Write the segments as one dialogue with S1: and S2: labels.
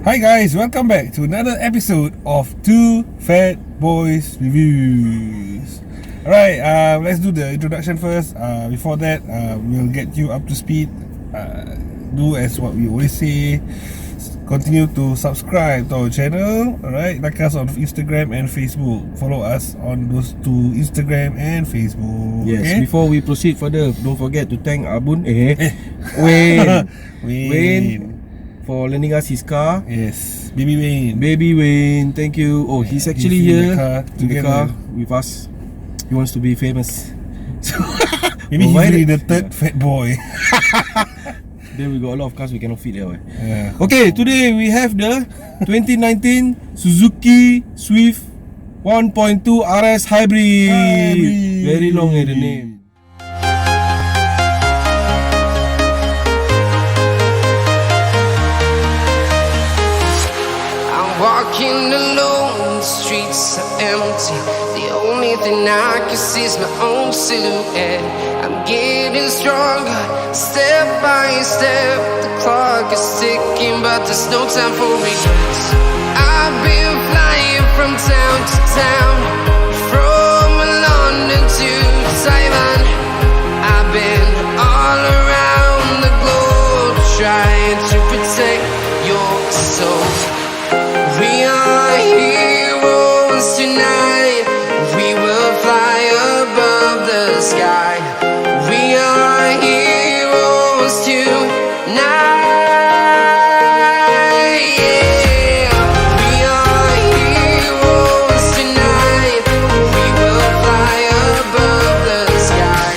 S1: Hi guys, welcome back to another episode of Two Fat Boys Reviews. Alright, let's do the introduction first. Before that, we'll get you up to speed. Do as what we always say. Continue to subscribe to our channel. Alright, like us on Instagram and Facebook. Follow us on those two, Instagram and Facebook.
S2: Yes,
S1: okay?
S2: Before we proceed further, don't forget to thank Abun Wayne for lending us his car.
S1: Yes, Baby
S2: Wayne, thank you. Oh, he's actually
S1: He's in
S2: here
S1: the car
S2: with us. He wants to be famous. So
S1: maybe he's really the third fat boy.
S2: Then we got a lot of cars we cannot fit there.
S1: Yeah.
S2: Okay, today we have the 2019 Suzuki Swift 1.2 RS Hybrid. Very long the name.
S3: Walking alone, the streets are empty. The only thing I can see is my own silhouette. I'm getting stronger, step by step. The clock is ticking, but there's no time for regrets. I've been flying from town to town, from London to Taiwan. I've been all around the globe, trying to protect your soul. We are heroes tonight. We will fly above the sky. We are heroes tonight. Yeah. We are heroes tonight. We will fly above the sky.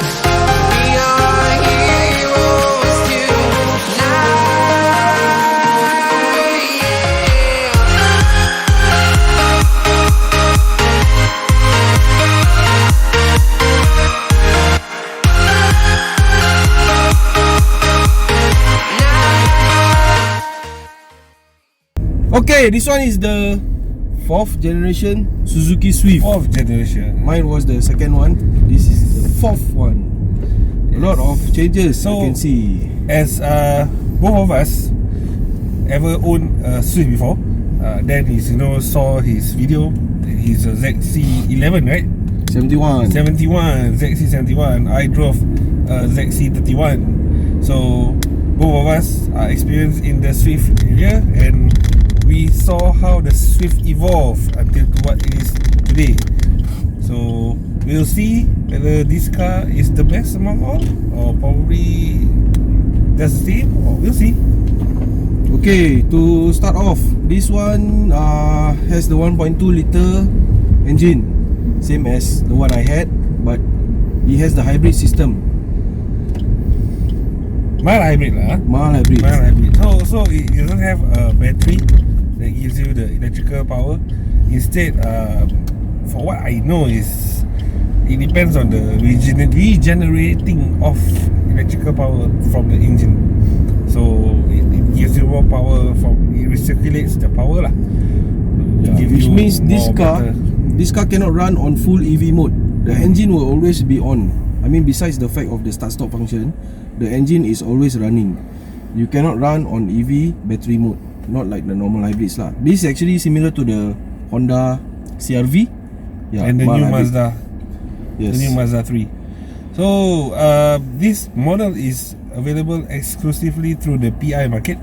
S3: We are heroes tonight.
S2: Okay, this one is the 4th generation Suzuki Swift.
S1: 4th generation.
S2: Mine was the second one. This is the 4th one. A lot of changes,
S1: So,
S2: you can see.
S1: As both of us ever owned a Swift before, then saw his video. He's a ZC11, right?
S2: 71.
S1: 71, ZC71. I drove a ZC31. So both of us are experienced in the Swift area, and we saw how the Swift evolved until to what it is today. So we'll see whether this car is the best among all, or probably just the same, or we'll see.
S2: Okay, to start off, this one has the 1.2 liter engine, same as the one I had, but it has the hybrid system.
S1: Mild hybrid lah.
S2: Mild hybrid.
S1: So it doesn't have a battery that gives you the electrical power. Instead, for what I know is, it depends on the regenerating of electrical power from the engine. So it gives you more power it recirculates the power lah.
S2: Which means this car cannot run on full EV mode. The engine will always be on. I mean, besides the fact of the start-stop function, the engine is always running. You cannot run on EV battery mode, not like the normal hybrids lah. This is actually similar to the Honda CR-V,
S1: and the new
S2: hybrid.
S1: Mazda.
S2: Yes.
S1: The new Mazda 3. So this model is available exclusively through the PI market.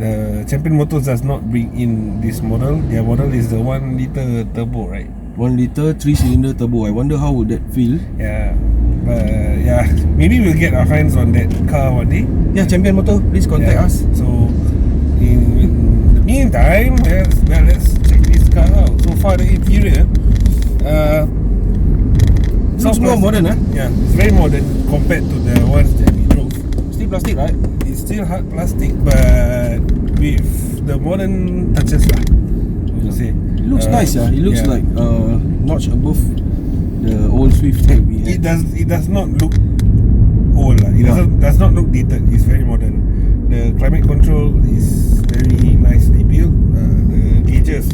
S1: The Champion Motors does not bring in this model. Their model is the 1 liter turbo, right?
S2: 1 liter 3-cylinder turbo. I wonder how would that feel.
S1: Yeah. Maybe we'll get our hands on that car one day.
S2: Yeah, Champion Motor, please contact us.
S1: So in the meantime, let's check this car out. So far, the interior
S2: Looks more modern, eh?
S1: Yeah, it's very modern compared to the ones that we drove.
S2: Still plastic, right?
S1: It's still hard plastic, but with the modern touches lah, I would say.
S2: It looks nice, yeah. It looks like notch above the old Swift that we had.
S1: It does not look old lah. It does not look dated. It's very modern. The climate control is very nicely built. The gauges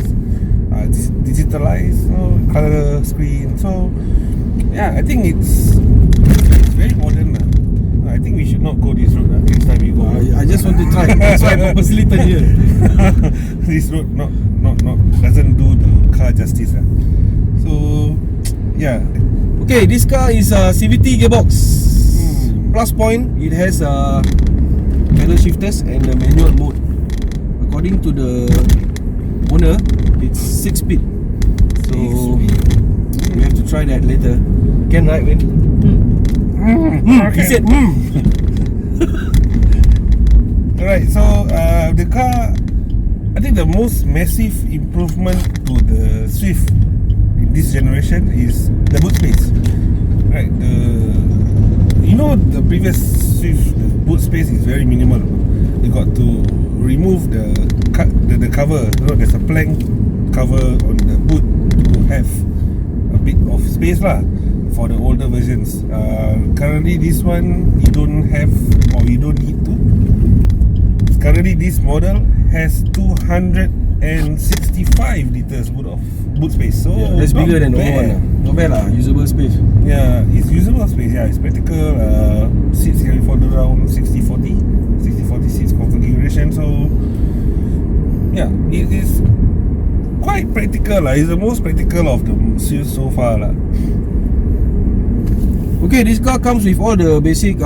S1: are digitalized, color screen. So yeah, I think it's very modern lah. I think we should not go this road next time we go.
S2: I just want to try. That's why I purposely turn here.
S1: This road not doesn't do the car justice. So yeah.
S2: Okay, this car is a CVT gearbox. Plus point, it has pedal shifters and the manual mode. According to the owner, it's 6 speed. So we have to try that later. Can right, Win? He said
S1: Alright, so the car, I think the most massive improvement to the Swift in this generation is the boot space. Right, the previous Swift, the boot space is very minimal. You got to remove the cover. There's a plank cover on the boot to have a bit of space lah for the older versions. Currently this one you don't have, or you don't need to. Currently this model has 265 liters boot space. So
S2: yeah, that's bigger than the old one. Not bad lah, usable space.
S1: Yeah, it's usable space. Yeah, it's practical. Seats can be folded around 60-40 seats configuration. So yeah, it is quite practical lah. It's the most practical of the Swift so far lah.
S2: Okay, this car comes with all the basic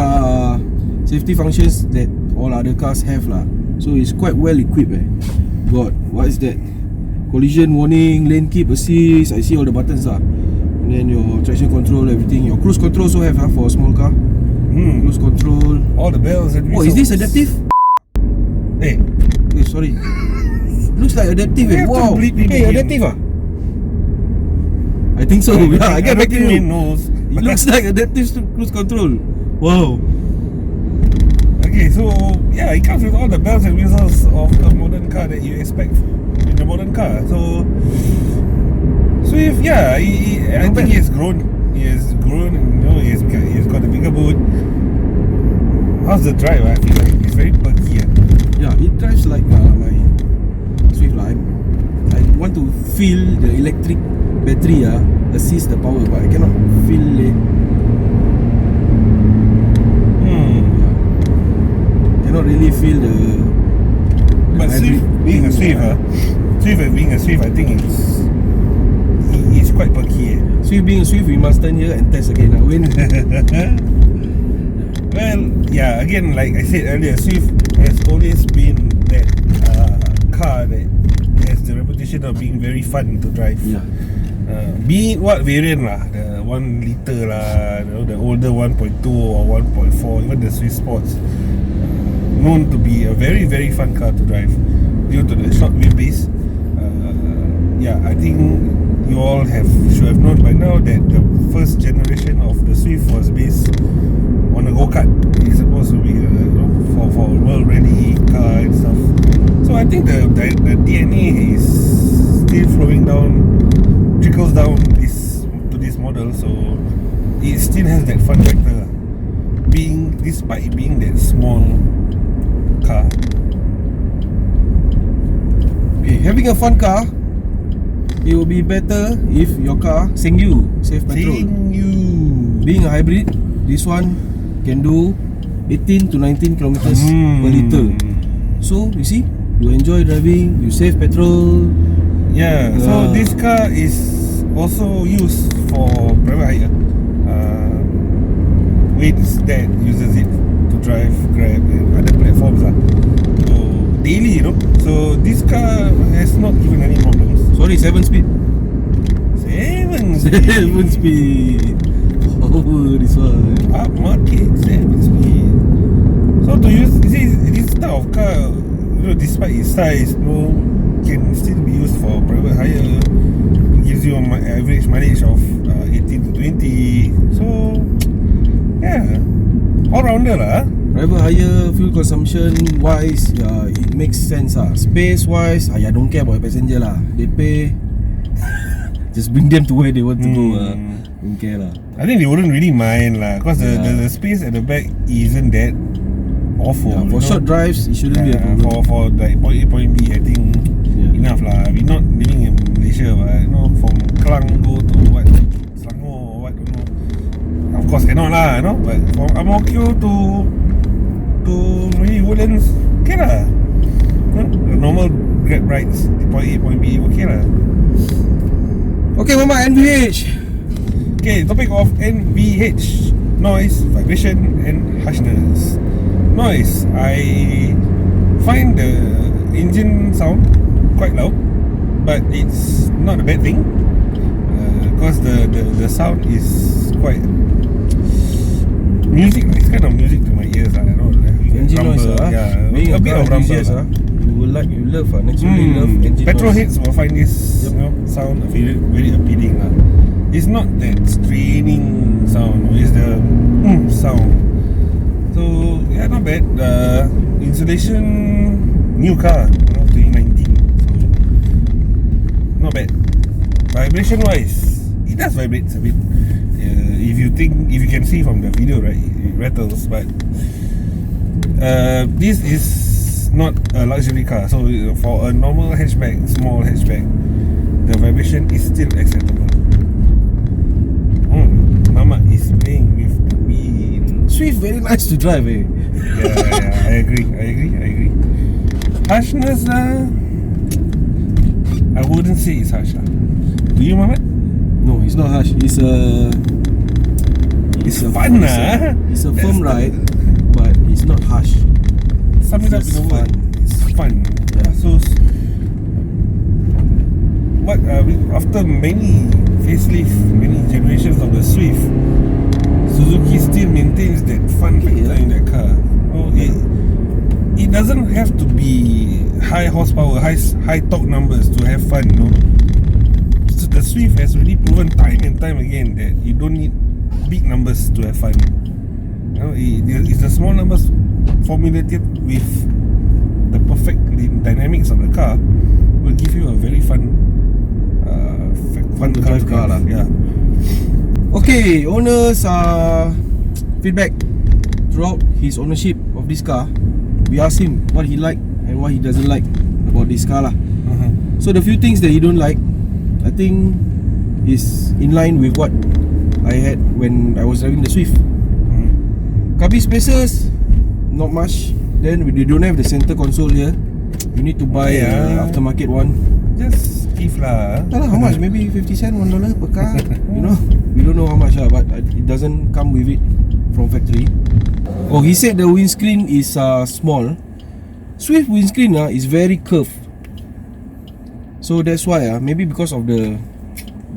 S2: safety functions that all other cars have lah. So it's quite well equipped. Got, what is that? Collision warning, lane keep assist. I see all the buttons lah. And then your traction control, everything. Your cruise control also have for a small car. Cruise control.
S1: All the bells and whistles.
S2: Oh, is this adaptive?
S1: Hey,
S2: sorry. Looks like adaptive. Wow. Hey, adaptive ah? I think so. Yeah, I get back to you.
S1: Knows.
S2: It looks like adaptive cruise control. Wow.
S1: Okay, so yeah, it comes with all the bells and whistles of a modern car that you expect in a modern car. So Swift, yeah, I think he has grown. He has grown, he's got a bigger boot. How's the drive? I feel like it's very perky.
S2: Yeah, it drives like my Swift line. I want to feel the electric battery assist the power, but I cannot feel it. Cannot really feel the
S1: but Swift being a Swift, I think it's quite perky.
S2: Swift being a Swift, we must turn here and test again. When
S1: well, yeah, again, like I said earlier, Swift has always been that car that has the reputation of being very fun to drive.
S2: Yeah.
S1: Be it what variant lah, the 1 liter lah, the older 1.2 or 1.4, even the Swift Sports, known to be a very very fun car to drive due to the short wheelbase. Yeah, I think you all should have known by now that the first generation of the Swift was based on a go-kart. It's supposed to be for a world rally car and stuff. So I think the DNA is still flowing down, trickles down to this model. So it still has that fun factor, despite being that small car.
S2: Okay, having a fun car, it will be better if your car save petrol. Being a hybrid, this one can do 18 to 19 kilometers per liter. So you see, you enjoy driving, you save petrol.
S1: Yeah, so this car is also used for private hire. Wade's dad uses it to drive Grab and other platforms so daily, So this car has not given any problems.
S2: Sorry, 7 speed.
S1: 7
S2: speed. Oh, this one.
S1: Upmarket 7 speed. So to use this type of car, despite its size, can still be used for private hire. It gives you an average mileage of 18 to 20. So yeah, all rounder lah.
S2: Private hire, fuel consumption wise, yeah, it makes sense Space wise, I don't care about the passenger lah. They pay, just bring them to where they want to go Don't care lah.
S1: I think they wouldn't really mind lah, because the space at the back isn't that awful.
S2: For short drives, it shouldn't be a problem.
S1: For like point A, point B, I think enough lah. We're not living in Malaysia, but from Klang go to Selangor or what, of course cannot lah, you know. But from Ang Mo Kio to maybe Woodlands, okay lah. The normal Grab rides, point A, point B, okay lah.
S2: Okay, Mama, NVH.
S1: Okay, topic of NVH: noise, vibration, and harshness. Noise, I find the engine sound quite loud, but it's not a bad thing, because the sound is quite music. It's kind of music to my ears. I know
S2: Engine noise,
S1: yeah,
S2: being
S1: a bit of rumble.
S2: You love, naturally love engine
S1: petrol
S2: noise.
S1: heads will find this sound very, very appealing. It's not that straining sound, it's the sound. So yeah, not bad. Installation new car, 2019. So not bad. Vibration wise, it does vibrate a bit. If you can see from the video, right, it rattles. But this is not a luxury car, so for a normal hatchback, small hatchback, the vibration is still acceptable. Mama is playing with the wheel.
S2: Swift very nice to drive, eh?
S1: Yeah, I agree. Harshness, I wouldn't say it's harsh. Do you, Mama?
S2: No, it's not harsh. It's
S1: fun,
S2: It's a firm ride, but it's not harsh.
S1: Sum it up in a word. It's fun.
S2: Yeah.
S1: So what after many facelift, many generations of the Swift, Suzuki still maintains that fun factor in that car. Oh, it doesn't have to be high horsepower, high torque numbers to have fun, you know. So the Swift has really proven time and time again that you don't need big numbers to have fun. You know, it's the small numbers formulated with the perfect dynamics of the car will give you a very fun
S2: to drive car lah.
S1: Yeah.
S2: Okay, owners feedback throughout his ownership of this car. We asked him what he liked and what he doesn't like about this car lah. So the few things that he don't like, I think is in line with what I had when I was driving the Swift. Cabin spaces, not much. Then they don't have the center console here. You need to buy aftermarket one.
S1: Just give lah.
S2: How much? Maybe 50 cents, $1 per car. You know, we don't know how much but it doesn't come with it from factory. Oh, he said the windscreen is small. Swift windscreen is very curved. So that's why maybe because of the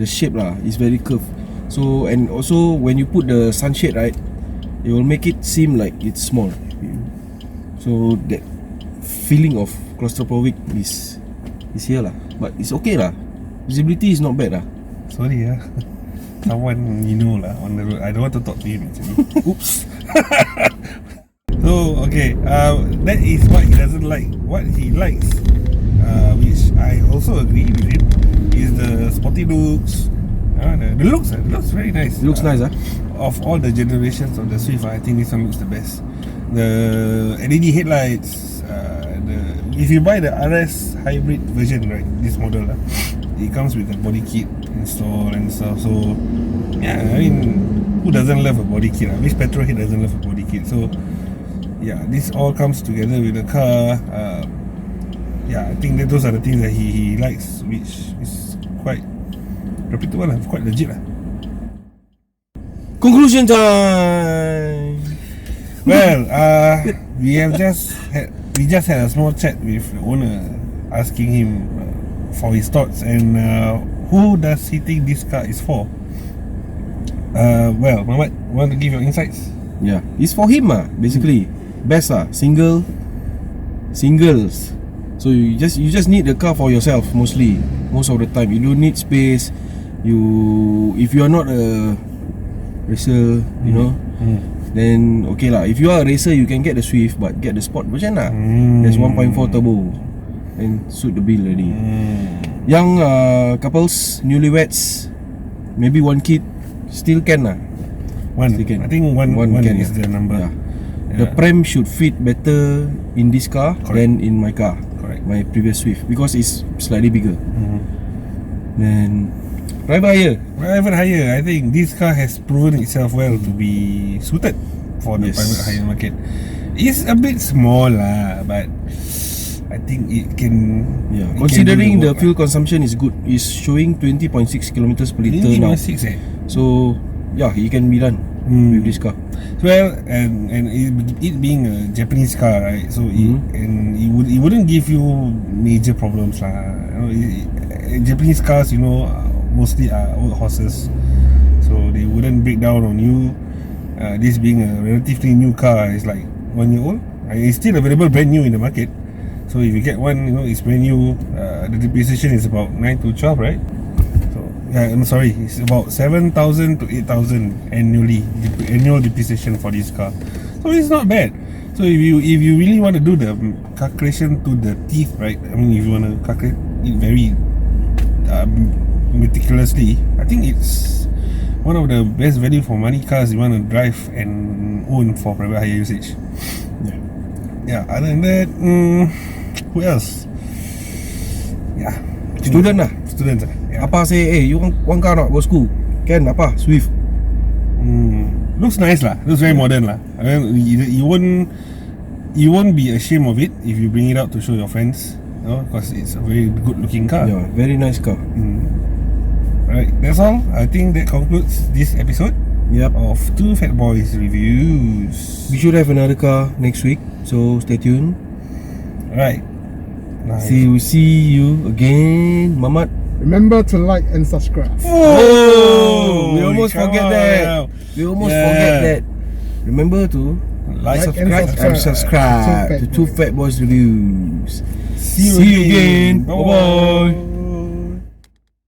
S2: shape it's very curved. So, and also when you put the sunshade, right, it will make it seem like it's small. So that feeling of claustrophobic is here lah. But it's okay lah. Visibility is not bad lah.
S1: Sorry someone you know lah on the road. I don't want to talk to him actually.
S2: Oops.
S1: So okay, that is what he doesn't like. What he likes, which I also agree with him, is the sporty looks. The looks very nice.
S2: It looks nice
S1: Of all the generations of the Swift, I think this one looks the best. The LED headlights, if you buy the RS hybrid version, right, this model, it comes with a body kit installed and stuff. So yeah, I mean, who doesn't love a body kit? Which petrol head doesn't love a body kit? So yeah, this all comes together with the car. I think that those are the things that he likes, which is quite reputable, quite legit.
S2: Conclusion time.
S1: Well, we just had a small chat with the owner, asking him for his thoughts and who does he think this car is for. Well, Muhammad, want to give your insights?
S2: Yeah, it's for him basically. Best singles. So you just need the car for yourself most of the time. You don't need space. If you are not a racer, you know, then okay lah. If you are a racer, you can get the Swift, but get the sport version lah. There's 1.4 turbo and suit the bill already. Young couples, newlyweds, maybe one kid, still can lah.
S1: Still can. I think one can, is the number.
S2: The pram should fit better in this car than in my car.
S1: Correct.
S2: My previous Swift, because it's slightly bigger. Then Private hire.
S1: Private hire, I think this car has proven itself well to be suited for the private hire market. It's a bit small lah, but I think it can.
S2: Yeah, considering the fuel consumption is good, it's showing 20.6 kilometers per liter now.
S1: 20.6
S2: So yeah, it can be done with this car.
S1: Well, and it being a Japanese car, right? So it wouldn't give you major problems lah. Japanese cars, mostly are old horses, so they wouldn't break down on you. This being a relatively new car, it's like 1 year old. It's still available brand new in the market. So if you get one, it's brand new. The depreciation is about 9 to 12, right? So yeah, I'm sorry, it's about 7,000 to 8,000 annually, annual depreciation for this car. So it's not bad. So if you really want to do the calculation to the teeth, right? I mean, if you want to calculate it very meticulously, I think it's one of the best value for money cars you want to drive and own for private hire usage. Yeah. Other than that, who else? Yeah,
S2: Student lah.
S1: Students lah. Yeah.
S2: Apa say, you want car not go school? Can apa? Swift.
S1: Looks nice lah. Looks very modern lah. I mean, you won't be ashamed of it if you bring it out to show your friends, because it's a very good looking car.
S2: Yeah, very nice car.
S1: Right, that's all. I think that concludes this episode.
S2: Yep.
S1: Of Two Fat Boys Reviews.
S2: We should have another car next week, so stay tuned.
S1: Right. Nice.
S2: See you again, Mamat.
S4: Remember to like and subscribe.
S2: Oh, we almost forget that. We almost forget that. Remember to
S1: like
S2: and subscribe to Two Fat Boys Reviews.
S1: See you again. Bye bye.